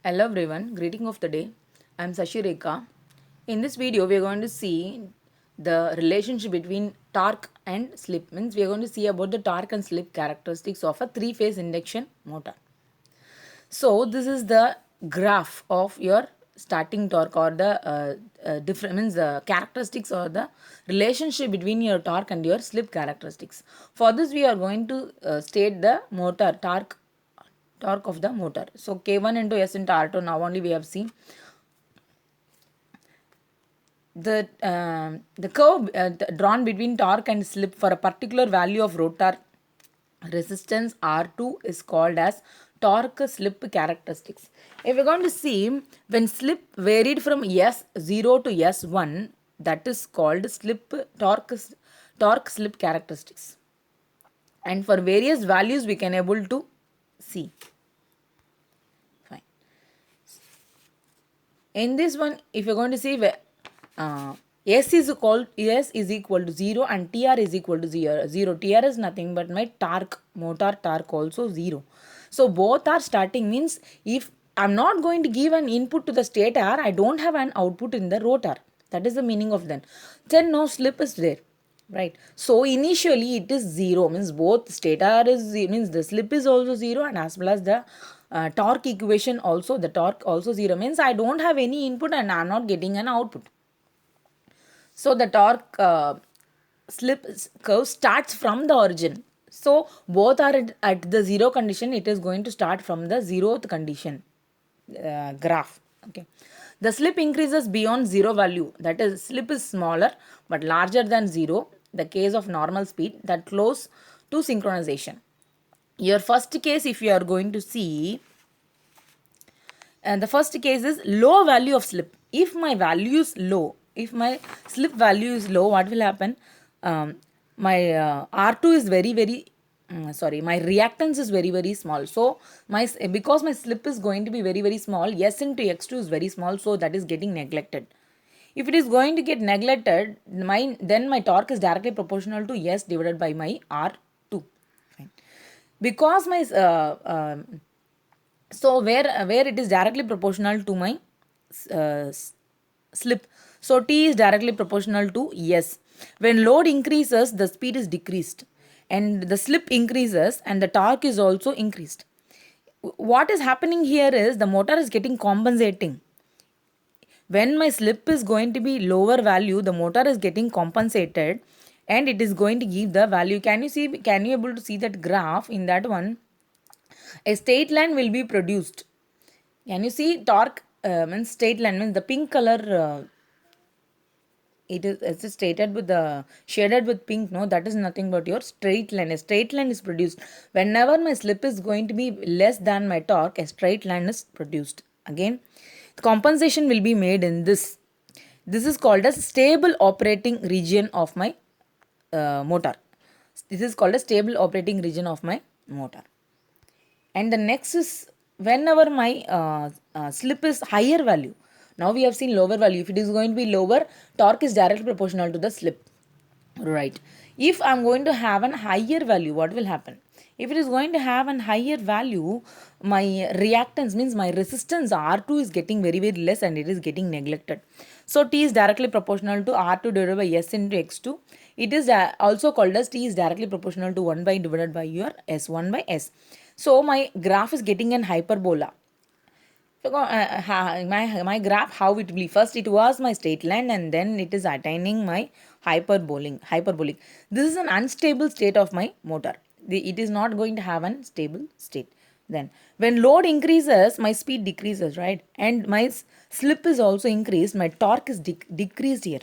Hello everyone, greeting of the day. I'm Sashi Rekha. In this video, we are going to see the relationship between torque and slip. Means we are going to see about the torque and slip characteristics of a three-phase induction motor. So this is the graph of your starting torque or the different means the characteristics or the relationship between your torque and your slip characteristics. For this, we are going to state the motor torque of the motor. So K1 into S into R2 now only we have seen the curve drawn between torque and slip for a particular value of rotor resistance R2 is called as torque slip characteristics. If we're going to see when slip varied from S0 to S1, that is called torque slip characteristics. And for various values we can able to see. Fine. In this one, if you're going to see S is equal to 0 and TR is equal to 0. TR is nothing but my torque, motor torque also 0. So both are starting means if I'm not going to give an input to the stator, I don't have an output in the rotor. That is the meaning of then. Then no slip is there. Right. So initially it is 0 means both stator is means the slip is also 0 and as well as the torque equation also the torque also 0 means I don't have any input and I'm not getting an output. So the torque slip curve starts from the origin. So both are at the 0 condition. It is going to start from the 0th condition graph. Okay. The slip increases beyond 0 value. That is slip is smaller but larger than 0. The case of normal speed that close to synchronization. Your first case if you are going to see and the first case is low value of slip. If my value is low, if my slip value is low, what will happen? My R2 is my reactance is very small. So because my slip is going to be very small, S into X2 is very small, so that is getting neglected. If it is going to get neglected, then my torque is directly proportional to S divided by my R2. Fine. Because my so where it is directly proportional to my uh, slip, so T is directly proportional to S. When load increases, the speed is decreased and the slip increases and the torque is also increased. What is happening here is the motor is getting compensating. When my slip is going to be lower value, the motor is getting compensated and it is going to give the value. Can you able to see that graph? In that one, a straight line will be produced. Can you see torque means straight line means the pink color it's stated with the shaded with pink, no, that is nothing but your straight line. A straight line is produced whenever my slip is going to be less than my torque. A straight line is produced. Again, the compensation will be made in this is called as stable operating region of my motor. This is called a stable operating region of my motor. And the next is whenever my slip is higher value. Now we have seen lower value. If it is going to be lower, torque is directly proportional to the slip. Right. If I'm going to have an higher value, what will happen? If it is going to have an higher value, my reactance means my resistance R2 is getting very less and it is getting neglected. So T is directly proportional to R2 divided by S into X2. It is also called as T is directly proportional to 1 by divided by your S1 by S. So my graph is getting an hyperbola. So, my graph, how it will be. First it was my straight line and then it is attaining my hyperbolic. This is an unstable state of my motor. It is not going to have a stable state. Then when load increases, my speed decreases, right? And my slip is also increased. My torque is decreased here,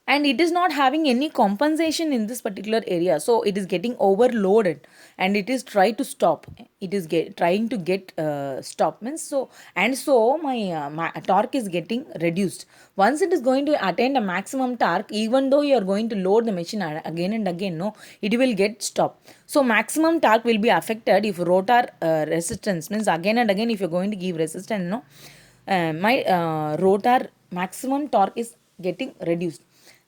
and it is not having any compensation in this particular area, so it is getting overloaded and it is trying to stop. It is trying to get stop means so, and so my torque is getting reduced. Once it is going to attain a maximum torque, even though you are going to load the machine again and again, no, it will get stop. So maximum torque will be affected if rotor resistance means again and again if you are going to give resistance, no, my rotor maximum torque is getting reduced.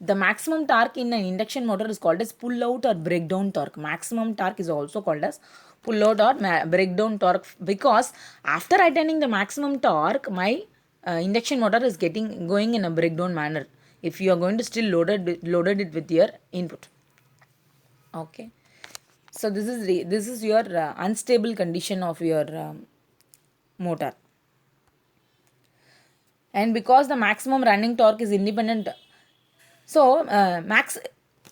The maximum torque in an induction motor is called as pull out or breakdown torque. Maximum torque is also called as full load or breakdown torque, because after attaining the maximum torque, my induction motor is going in a breakdown manner if you are going to still loaded it with your input. Okay, so this is your unstable condition of your motor. And because the maximum running torque is independent, so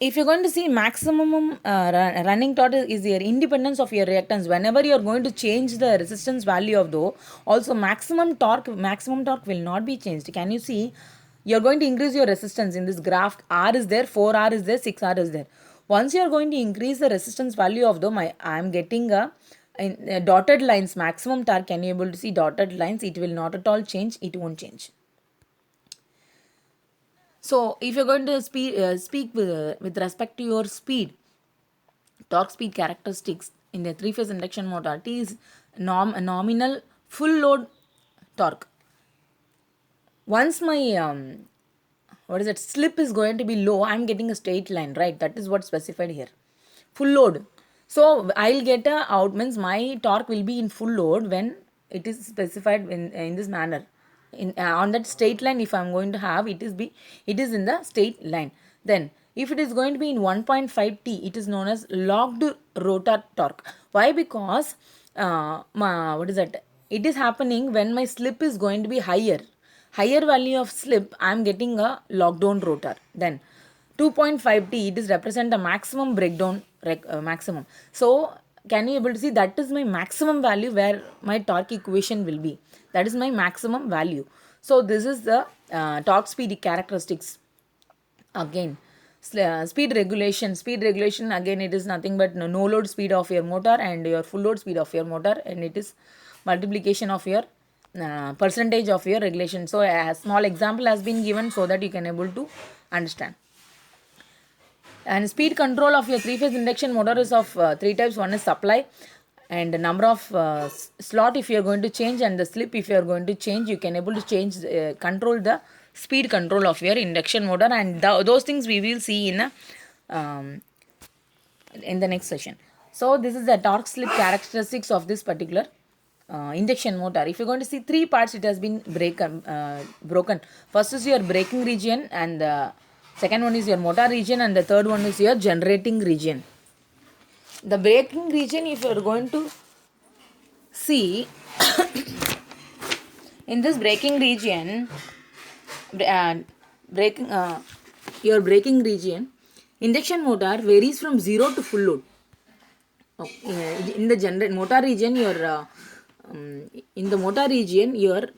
if you're going to see maximum running torque is your independence of your reactance. Whenever you are going to change the resistance value of though, also maximum torque will not be changed. Can you see? You're going to increase your resistance in this graph. R is there, 4R is there, 6R is there. Once you are going to increase the resistance value of the I am getting a in dotted lines maximum torque. Can you able to see dotted lines? It will not at all change. It won't change. So if you're going to speak with respect to your speed, torque speed characteristics in the three-phase induction motor, T is nominal full load torque. Once my slip is going to be low, I'm getting a straight line, right? That is what's specified here. Full load. So I'll get out, means my torque will be in full load when it is specified in this manner. On that straight line, if I'm going to have, it is in the straight line. Then if it is going to be in 1.5 T, it is known as locked rotor torque. Why? Because it is happening when my slip is going to be higher value of slip, I am getting a lockdown rotor. Then 2.5 T, it is represent the maximum breakdown maximum. So can you able to see that is my maximum value where my torque equation will be. That is my maximum value. So this is the torque speed characteristics. Again, speed regulation again, it is nothing but no load speed of your motor and your full load speed of your motor, and it is multiplication of your percentage of your regulation. So a small example has been given so that you can able to understand. And speed control of your three-phase induction motor is of three types. One is supply and the number of slot if you are going to change, and the slip if you are going to change. You can able to change control the speed control of your induction motor, and those things we will see in the next session. So this is the torque slip characteristics of this particular induction motor. If you're going to see three parts, it has been broken. First is your braking region, and the second one is your motor region, and the third one is your generating region. The braking region, if you are going to see in this braking region, your braking region, induction motor varies from 0 to full load. In the motor region, your in the motor region, your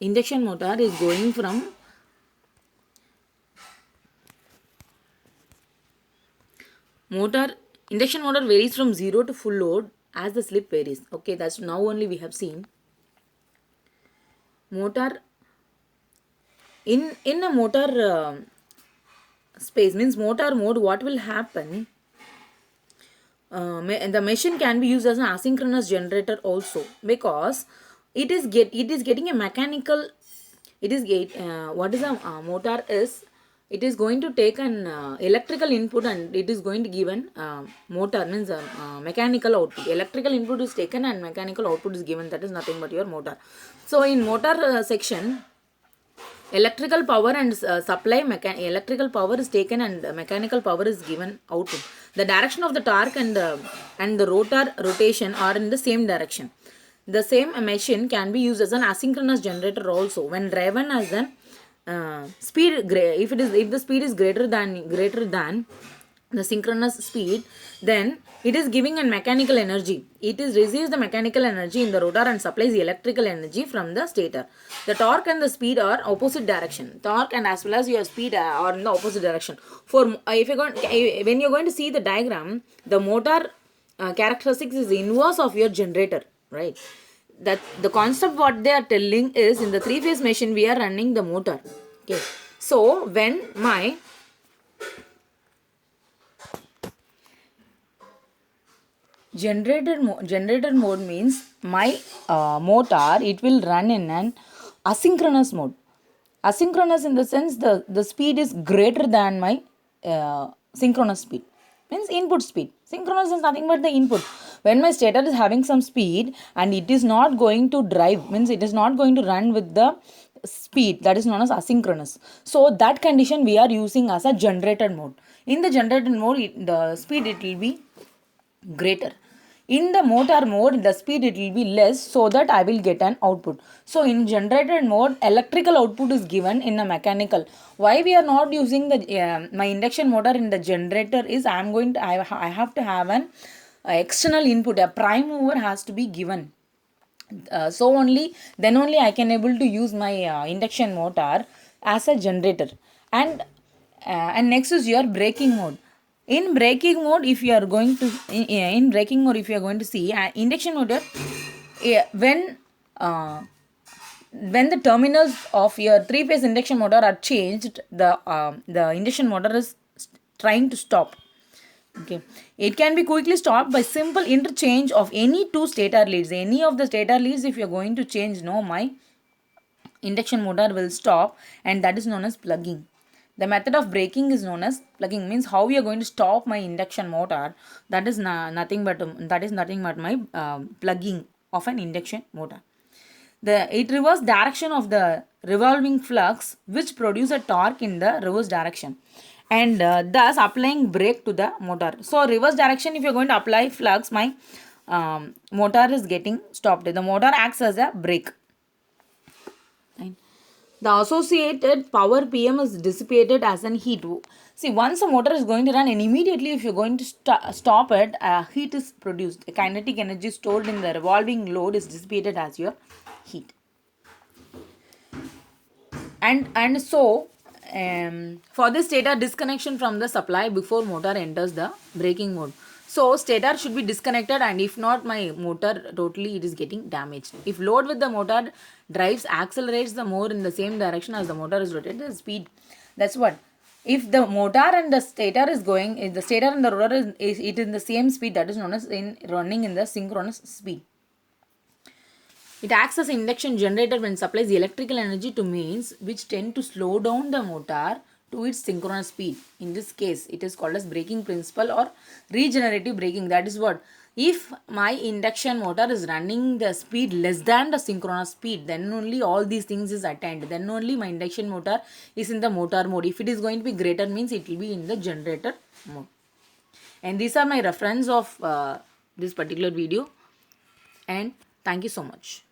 induction motor is going from induction motor varies from 0 to full load as the slip varies. Okay, that's now only we have seen. Motor in a motor space, means motor mode, what will happen? The machine can be used as an asynchronous generator also, because it is getting a mechanical. What is a motor is? It is going to take an electrical input, and it is going to give an motor, means mechanical output. Electrical input is taken and mechanical output is given. That is nothing but your motor. So in motor section, electrical power and supply, electrical power is taken and mechanical power is given output. The direction of the torque and the rotor rotation are in the same direction. The same machine can be used as an asynchronous generator also when driven as an speed. If the speed is greater than the synchronous speed, then it is giving a mechanical energy. It is receives the mechanical energy in the rotor and supplies the electrical energy from the stator. The torque and the speed are opposite direction. Torque and as well as your speed are in the opposite direction. When you're going to see the diagram, the motor characteristics is inverse of your generator, right? That the concept what they are telling is, in the three-phase machine we are running the motor. Okay, so when my generator mode means my motor, it will run in an asynchronous mode. Asynchronous in the sense the speed is greater than my synchronous speed, means input speed. Synchronous is nothing but the input. when my stator is having some speed and it is not going to drive, means it is not going to run with the speed, that is known as asynchronous. So that condition we are using as a generated mode. In the generated mode, the speed it will be greater. In the motor mode, the speed it will be less, so that I will get an output. So in generated mode, electrical output is given in a mechanical. Why we are not using the my induction motor in the generator is I have to have an external input. A prime mover has to be given. So only then only I can able to use my induction motor as a generator. And next is your braking mode. In braking mode, if you are going to in braking mode, if you are going to see induction motor, when when the terminals of your three-phase induction motor are changed, the induction motor is trying to stop. Okay, it can be quickly stopped by simple interchange of any two stator leads. Any of the stator leads, if you are going to change, no, my induction motor will stop, and that is known as plugging. The method of braking is known as plugging, means how we are going to stop my induction motor. That is nothing but my plugging of an induction motor. It reverse direction of the revolving flux, which produce a torque in the reverse direction, and thus applying brake to the motor. So reverse direction, if you are going to apply flux, my motor is getting stopped. The motor acts as a brake. Fine. The associated power PM is dissipated as an heat. See, once a motor is going to run, and immediately if you're going to stop it, heat is produced. A kinetic energy stored in the revolving load is dissipated as your heat. And so for this stator disconnection from the supply before motor enters the braking mode. So stator should be disconnected, and if not, my motor totally it is getting damaged. If load with the motor drives accelerates the more in the same direction as the motor is rotated, the speed. That's what. If the motor and the stator is going, if the stator and the rotor is it in the same speed, that is known as in running in the synchronous speed. It acts as an induction generator when supplies electrical energy to means which tend to slow down the motor to its synchronous speed. In this case, it is called as braking principle or regenerative braking. That is what, if my induction motor is running the speed less than the synchronous speed, then only all these things is attained. Then only my induction motor is in the motor mode. If it is going to be greater, means it will be in the generator mode. And these are my reference of this particular video. And thank you so much.